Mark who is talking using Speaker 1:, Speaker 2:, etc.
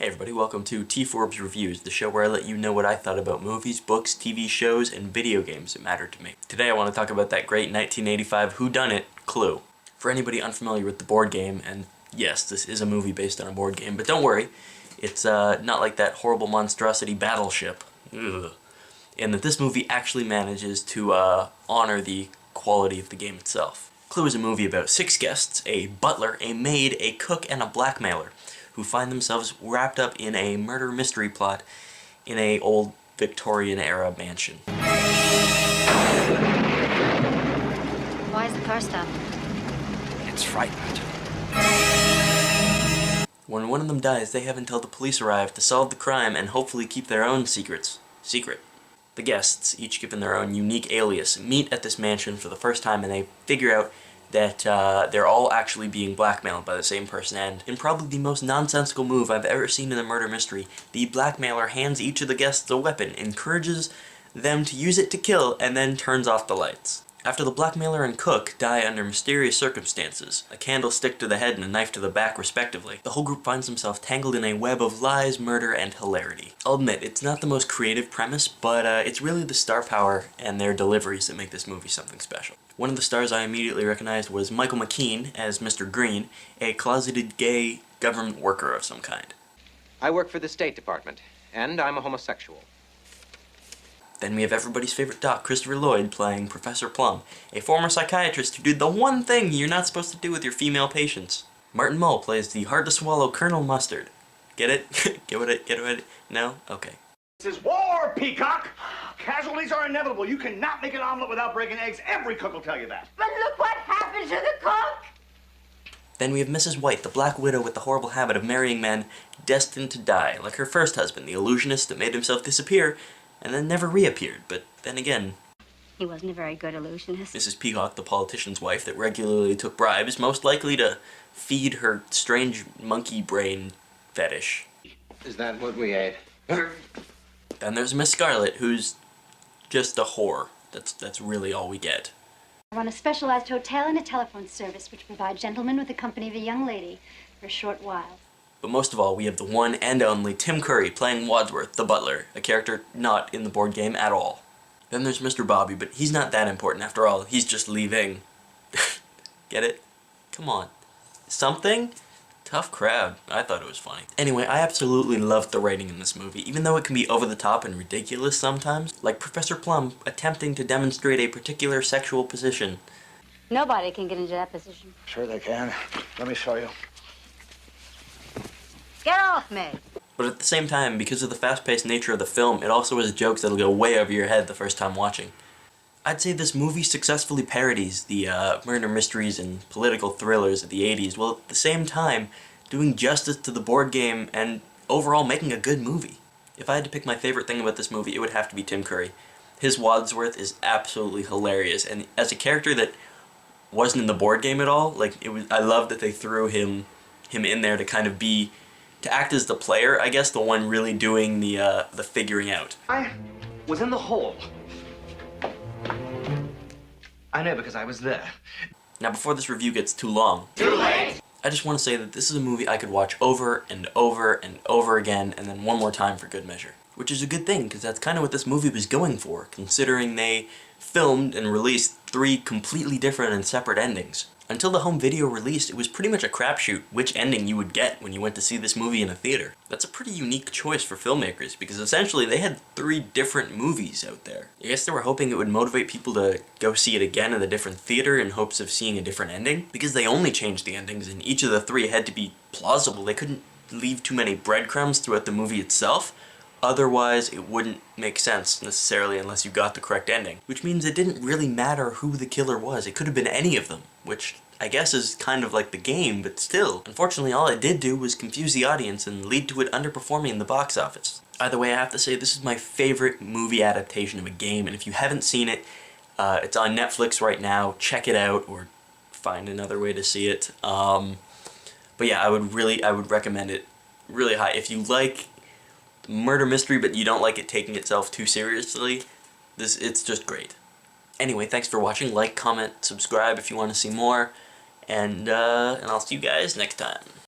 Speaker 1: Hey everybody, welcome to TForbesReviews, the show where I let you know what I thought about movies, books, TV shows, and video games that mattered to me. Today I want to talk about that great 1985 whodunit, Clue. For anybody unfamiliar with the board game, and yes, this is a movie based on a board game, but don't worry, it's not like that horrible monstrosity Battleship. Ugh. And that this movie actually manages to honor the quality of the game itself. Clue is a movie about 6 guests, a butler, a maid, a cook, and a blackmailer, who find themselves wrapped up in a murder mystery plot in a old Victorian-era mansion.
Speaker 2: Why is the car stopped?
Speaker 3: It's frightened.
Speaker 1: When one of them dies, they have until the police arrive to solve the crime and hopefully keep their own secrets secret. The guests, each given their own unique alias, meet at this mansion for the first time and they figure out that they're all actually being blackmailed by the same person, and in probably the most nonsensical move I've ever seen in a murder mystery, the blackmailer hands each of the guests a weapon, encourages them to use it to kill, and then turns off the lights. After the blackmailer and cook die under mysterious circumstances, a candlestick to the head and a knife to the back respectively, the whole group finds themselves tangled in a web of lies, murder, and hilarity. I'll admit, it's not the most creative premise, but it's really the star power and their deliveries that make this movie something special. One of the stars I immediately recognized was Michael McKean as Mr. Green, a closeted gay government worker of some kind.
Speaker 3: I work for the State Department, and I'm a homosexual.
Speaker 1: Then we have everybody's favorite doc, Christopher Lloyd, playing Professor Plum, a former psychiatrist who did the one thing you're not supposed to do with your female patients. Martin Mull plays the hard-to-swallow Colonel Mustard. Get it? Get it? Get it? No? Okay.
Speaker 4: This is war, Peacock! Casualties are inevitable. You cannot make an omelet without breaking eggs. Every cook will tell you that.
Speaker 2: But look what happened to the cook!
Speaker 1: Then we have Mrs. White, the Black Widow with the horrible habit of marrying men destined to die, like her first husband, the illusionist that made himself disappear and then never reappeared, but then again...
Speaker 2: He wasn't a very good illusionist.
Speaker 1: Mrs. Peacock, the politician's wife that regularly took bribes, most likely to feed her strange monkey brain fetish.
Speaker 3: Is that what we ate?
Speaker 1: Then there's Miss Scarlet, who's just a whore. That's really all we get.
Speaker 5: I run a specialized hotel and a telephone service which provide gentlemen with the company of a young lady for a short while.
Speaker 1: But most of all, we have the one and only Tim Curry playing Wadsworth, the butler, a character not in the board game at all. Then there's Mr. Bobby, but he's not that important after all, he's just leaving. Get it? Come on. Something? Tough crowd. I thought it was funny. Anyway, I absolutely loved the writing in this movie, even though it can be over the top and ridiculous sometimes, like Professor Plum attempting to demonstrate a particular sexual position.
Speaker 2: Nobody can get into that position.
Speaker 4: Sure they can. Let me show you.
Speaker 2: Get off me!
Speaker 1: But at the same time, because of the fast-paced nature of the film, it also has jokes that'll go way over your head the first time watching. I'd say this movie successfully parodies the murder mysteries and political thrillers of the 80s, while at the same time doing justice to the board game and overall making a good movie. If I had to pick my favorite thing about this movie, it would have to be Tim Curry. His Wadsworth is absolutely hilarious, and as a character that wasn't in the board game at all, I love that they threw him in there to kind of be, to act as the player, I guess, the one really doing the figuring out.
Speaker 4: I was in the hole. I know because I was there.
Speaker 1: Now, before this review gets too long,
Speaker 4: Too late!
Speaker 1: I just want to say that this is a movie I could watch over and over and over again, and then one more time for good measure. Which is a good thing, because that's kind of what this movie was going for, considering they filmed and released 3 completely different and separate endings. Until the home video released, it was pretty much a crapshoot which ending you would get when you went to see this movie in a theater. That's a pretty unique choice for filmmakers, because essentially they had 3 different movies out there. I guess they were hoping it would motivate people to go see it again in a different theater in hopes of seeing a different ending, because they only changed the endings and each of the 3 had to be plausible. They couldn't leave too many breadcrumbs throughout the movie itself. Otherwise, it wouldn't make sense necessarily unless you got the correct ending. Which means it didn't really matter who the killer was. It could have been any of them, which I guess is kind of like the game, but still. Unfortunately, all it did do was confuse the audience and lead to it underperforming in the box office. Either way, I have to say this is my favorite movie adaptation of a game, and if you haven't seen it, it's on Netflix right now. Check it out, or find another way to see it. But yeah, I would recommend it really high. If you like murder mystery, but you don't like it taking itself too seriously, it's just great. Anyway, thanks for watching. Like, comment, subscribe if you want to see more, and I'll see you guys next time.